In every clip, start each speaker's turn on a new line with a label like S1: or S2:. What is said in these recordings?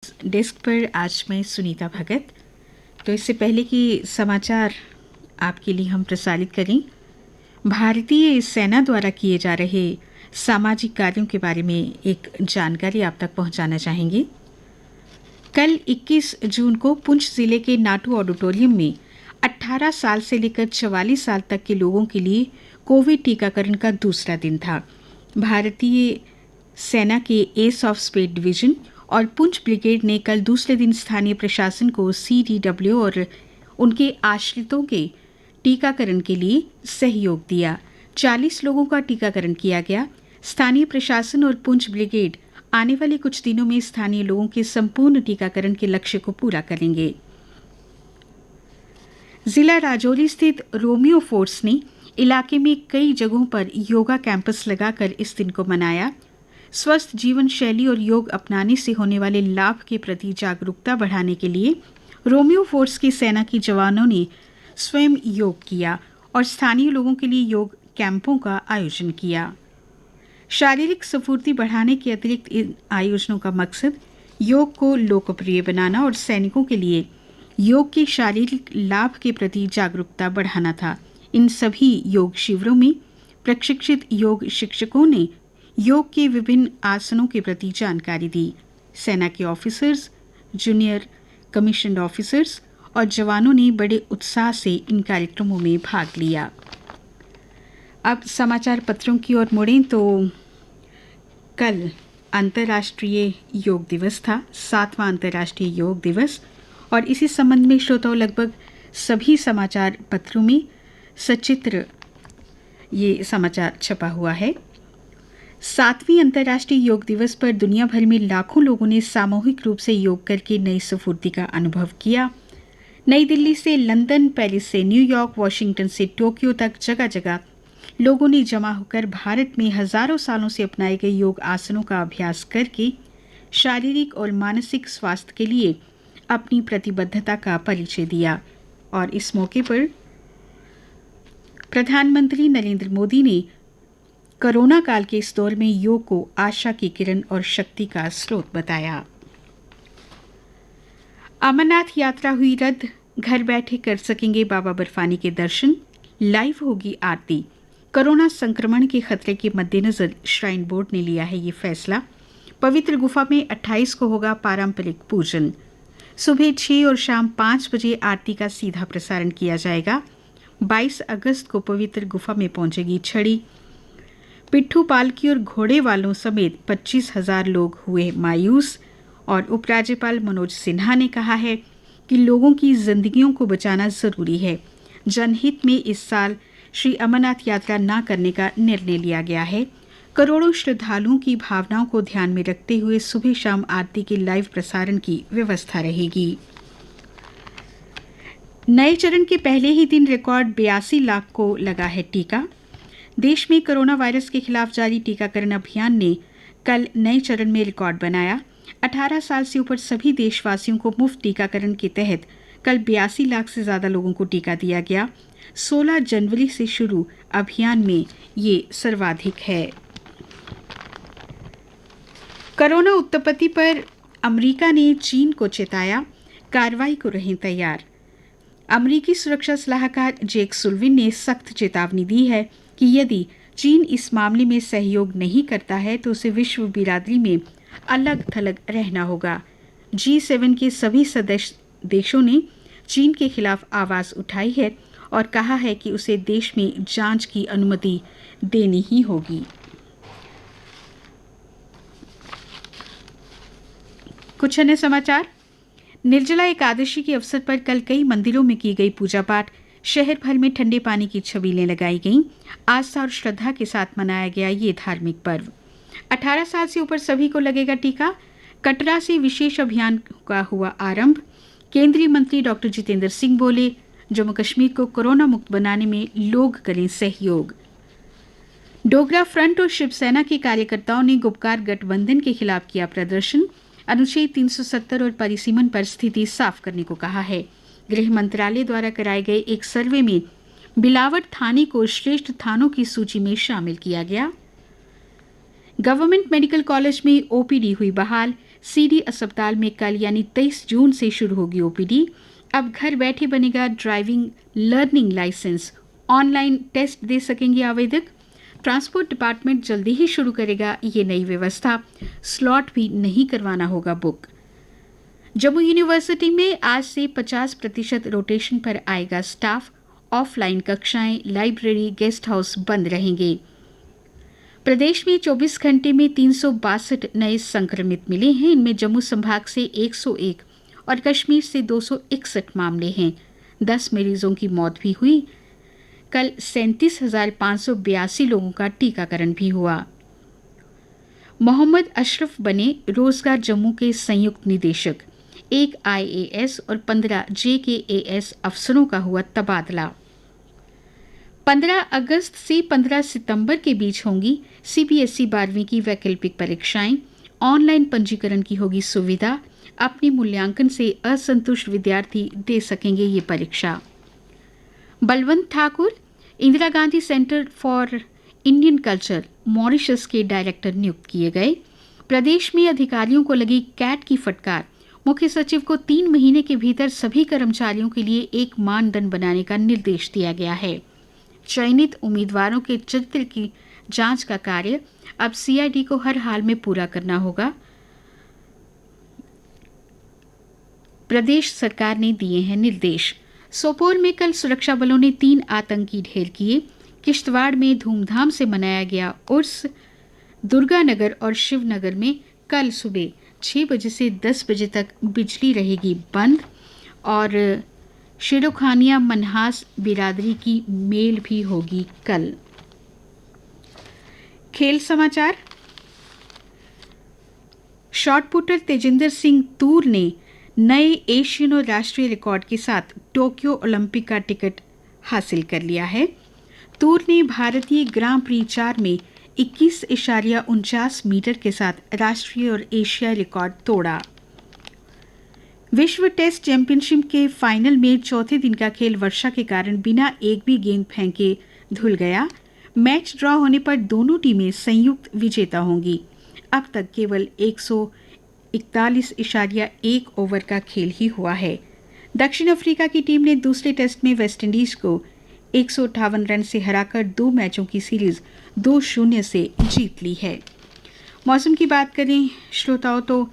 S1: Desk पर आज मैं सुनीता भगत। तो इससे पहले कि समाचार आपके लिए हम प्रसारित करें, भारतीय सेना द्वारा किए जा रहे सामाजिक कार्यों के बारे में एक जानकारी आप तक पहुंचाना चाहेंगे। कल 21 जून को पुंछ जिले के नाटू ऑडिटोरियम में 18 साल से लेकर 44 साल तक के लोगों के लिए कोविड टीकाकरण का दूसरा दिन था। भारतीय सेना के एस ऑफ स्पेस डिवीजन और पुंछ ब्रिगेड ने कल दूसरे दिन स्थानीय प्रशासन को CDW और उनके आश्रितों के टीकाकरण के लिए सहयोग दिया। 40 लोगों का टीकाकरण किया गया। स्थानीय प्रशासन और पुंछ ब्रिगेड आने वाले कुछ दिनों में स्थानीय लोगों के संपूर्ण टीकाकरण के लक्ष्य को पूरा करेंगे। जिला राजौरी स्थित रोमियो फोर्स ने इलाके में कई जगहों पर योगा कैंपस लगाकर इस दिन को मनाया। स्वस्थ जीवन शैली और योग अपनाने से होने वाले लाभ के प्रति जागरूकता बढ़ाने के लिए रोमियो फोर्स की सेना के जवानों ने स्वयं योग किया और स्थानीय लोगों के लिए योग कैंपों का आयोजन किया। शारीरिक स्फूर्ति बढ़ाने के अतिरिक्त इन आयोजनों का मकसद योग को लोकप्रिय बनाना और सैनिकों के लिए योग के शारीरिक लाभ के प्रति जागरूकता बढ़ाना था। इन सभी योग शिविरों में प्रशिक्षित योग शिक्षकों ने योग के विभिन्न आसनों के प्रति जानकारी दी। सेना के ऑफिसर्स, जूनियर कमीशन्ड ऑफिसर्स और जवानों ने बड़े उत्साह से इन कार्यक्रमों में भाग लिया। अब समाचार पत्रों की ओर मुड़ें तो कल अंतर्राष्ट्रीय योग दिवस था, 7वां अंतर्राष्ट्रीय योग दिवस, और इसी संबंध में श्रोताओं लगभग सभी समाचार पत्रों में सचित्र ये समाचार छपा हुआ है। 7वीं अंतर्राष्ट्रीय योग दिवस पर दुनिया भर में लाखों लोगों ने सामूहिक रूप से योग करके नई स्फूर्ति का अनुभव किया। नई दिल्ली से लंदन, पेरिस से न्यूयॉर्क, वाशिंगटन से टोक्यो तक जगह जगह लोगों ने जमा होकर भारत में हजारों सालों से अपनाए गए योग आसनों का अभ्यास करके शारीरिक और मानसिक स्वास्थ्य के लिए अपनी प्रतिबद्धता का परिचय दिया। और इस मौके पर प्रधानमंत्री नरेंद्र मोदी ने कोरोना काल के इस दौर में योग को आशा की किरण और शक्ति का स्रोत बताया। अमरनाथ यात्रा हुई रद्द, घर बैठे कर सकेंगे बाबा बर्फानी के दर्शन, लाइव होगी आरती। कोरोना संक्रमण के खतरे के मद्देनजर श्राइन बोर्ड ने लिया है ये फैसला। पवित्र गुफा में 28 को होगा पारंपरिक पूजन। सुबह 6 और शाम 5 बजे आरती का सीधा प्रसारण किया जाएगा। 22 अगस्त को पवित्र गुफा में पहुंचेगी छड़ी। पिट्ठू पालकी और घोड़े वालों समेत 25,000 लोग हुए मायूस। और उपराज्यपाल मनोज सिन्हा ने कहा है कि लोगों की जिंदगियों को बचाना जरूरी है। जनहित में इस साल श्री अमरनाथ यात्रा न करने का निर्णय लिया गया है। करोड़ों श्रद्धालुओं की भावनाओं को ध्यान में रखते हुए सुबह शाम आरती के लाइव प्रसारण की व्यवस्था रहेगी। नए चरण के पहले ही दिन रिकॉर्ड 82 लाख को लगा है टीका। देश में कोरोना वायरस के खिलाफ जारी टीकाकरण अभियान ने कल नए चरण में रिकॉर्ड बनाया। 18 साल से ऊपर सभी देशवासियों को मुफ्त टीकाकरण के तहत कल 82 लाख से ज्यादा लोगों को टीका दिया गया। 16 जनवरी से शुरू अभियान में ये सर्वाधिक है। कोरोना उत्पत्ति पर अमेरिका ने चीन को चेताया, कार्रवाई को रहें तैयार। अमेरिकी सुरक्षा सलाहकार जेक सुल्लिवन ने सख्त चेतावनी दी है कि यदि चीन इस मामले में सहयोग नहीं करता है तो उसे विश्व बिरादरी में अलग थलग रहना होगा। G7 के सभी सदस्य देशों ने चीन के खिलाफ आवाज उठाई है और कहा है कि उसे देश में जांच की अनुमति देनी ही होगी। कुछ अन्य समाचार। निर्जला एकादशी के अवसर पर कल कई मंदिरों में की गई पूजा पाठ। शहर भर में ठंडे पानी की छबीलें लगाई गईं। आस्था और श्रद्धा के साथ मनाया गया ये धार्मिक पर्व। 18 साल से ऊपर सभी को लगेगा टीका। कटरा से विशेष अभियान का हुआ आरंभ। केंद्रीय मंत्री डॉक्टर जितेंद्र सिंह बोले, जम्मू कश्मीर को कोरोना मुक्त बनाने में लोग करें सहयोग। डोगरा फ्रंट और शिवसेना के कार्यकर्ताओं ने गुपकार गठबंधन के खिलाफ किया प्रदर्शन। अनुच्छेद 370 और परिसीमन पर स्थिति साफ करने को कहा है। गृह मंत्रालय द्वारा कराए गए एक सर्वे में बिलावट थाने को श्रेष्ठ थानों की सूची में शामिल किया गया। गवर्नमेंट मेडिकल कॉलेज में OPD हुई बहाल। सीडी अस्पताल में कल यानी 23 जून से शुरू होगी ओपीडी। अब घर बैठे बनेगा driving learning licence. Online test दे सकेंगे आवेदक। ट्रांसपोर्ट डिपार्टमेंट जल्दी ही शुरू करेगा ये नई व्यवस्था। स्लॉट भी नहीं करवाना होगा बुक। जम्मू यूनिवर्सिटी में आज से 50% रोटेशन पर आएगा स्टाफ। ऑफलाइन कक्षाएं, लाइब्रेरी, गेस्ट हाउस बंद रहेंगे। प्रदेश में 24 घंटे में 362 नए संक्रमित मिले हैं। इनमें जम्मू संभाग से 101 और कश्मीर से 261 मामले हैं। 10 मरीजों की मौत भी हुई। कल 37,582 लोगों का टीकाकरण भी हुआ। मोहम्मद अशरफ बने रोजगार जम्मू के संयुक्त निदेशक। 1 IAS और 15 JKAS अफसरों का हुआ तबादला। 15 अगस्त से 15 सितंबर के बीच होंगी CBSE 12वीं की वैकल्पिक परीक्षाएं। ऑनलाइन पंजीकरण की होगी सुविधा। अपने मूल्यांकन से असंतुष्ट विद्यार्थी दे सकेंगे ये परीक्षा। Balwant Thakur Indira Gandhi centre for Indian culture Mauritius के डायरेक्टर नियुक्त किए गए। प्रदेश में अधिकारियों को लगी कैट की फटकार। मुख्य सचिव को 3 महीने के भीतर सभी कर्मचारियों के लिए एक मानदंड बनाने का निर्देश दिया गया है। चयनित उम्मीदवारों के चरित्र की जांच का कार्य अब CID को हर हाल में पूरा करना होगा। प्रदेश सरकार ने दिए हैं निर्देश। सोपोर में कल सुरक्षा बलों ने 3 आतंकी ढेर किए। किश्तवाड़ में धूमधाम से मनाया गया उर्स। दुर्गानगर और शिवनगर में कल सुबह 6 बजे से 10 बजे तक बिजली रहेगी बंद। और शेरोखानिया मनहास बिरादरी की मेल भी होगी कल। खेल समाचार। शॉटपुटर तेजिंदर सिंह तूर ने नए एशियन और राष्ट्रीय रिकॉर्ड के साथ टोक्यो ओलंपिक का टिकट हासिल कर लिया है। तूर ने भारतीय ग्रां प्री 4 में 21.49 मीटर के साथ राष्ट्रीय और एशियाई रिकॉर्ड तोड़ा। विश्व टेस्ट चैंपियनशिप के फाइनल में चौथे दिन का खेल वर्षा के कारण बिना एक भी गेंद फेंके धुल गया। मैच ड्रॉ होने पर दोनों टीमें संयुक्त विजेता होंगी। अब तक केवल 141.1 ओवर का खेल ही हुआ है। दक्षिण अफ्रीका की टीम ने दूसरे टेस्ट में वेस्टइंडीज को 158 रन से हराकर 2 मैचों की सीरीज 2-0 से जीत ली है। मौसम की बात करें श्रोताओं तो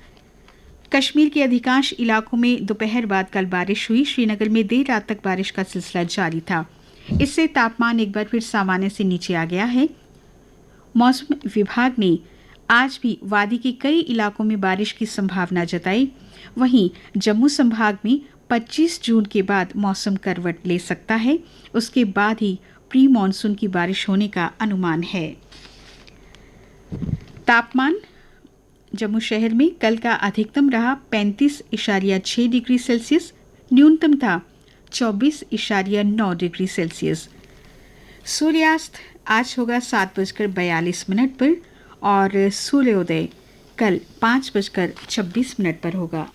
S1: कश्मीर के अधिकांश इलाकों में दोपहर बाद कल बारिश हुई। श्रीनगर में देर रात तक बारिश का सिलसिला जारी था। इससे तापमान एक बार फिर सामान्य से नीचे आ गया है। मौसम विभाग ने आज भी वादी के कई इलाकों में बारिश की संभावना जताई। वहीं जम्मू संभाग में 25 जून के बाद मौसम करवट ले सकता है। उसके बाद ही प्री मानसून की बारिश होने का अनुमान है। तापमान जम्मू शहर में कल का अधिकतम रहा 35.6 डिग्री सेल्सियस। न्यूनतम था 24.9 डिग्री सेल्सियस। सूर्यास्त आज होगा 7:42 पर और सूर्योदय कल 5:26 पर होगा।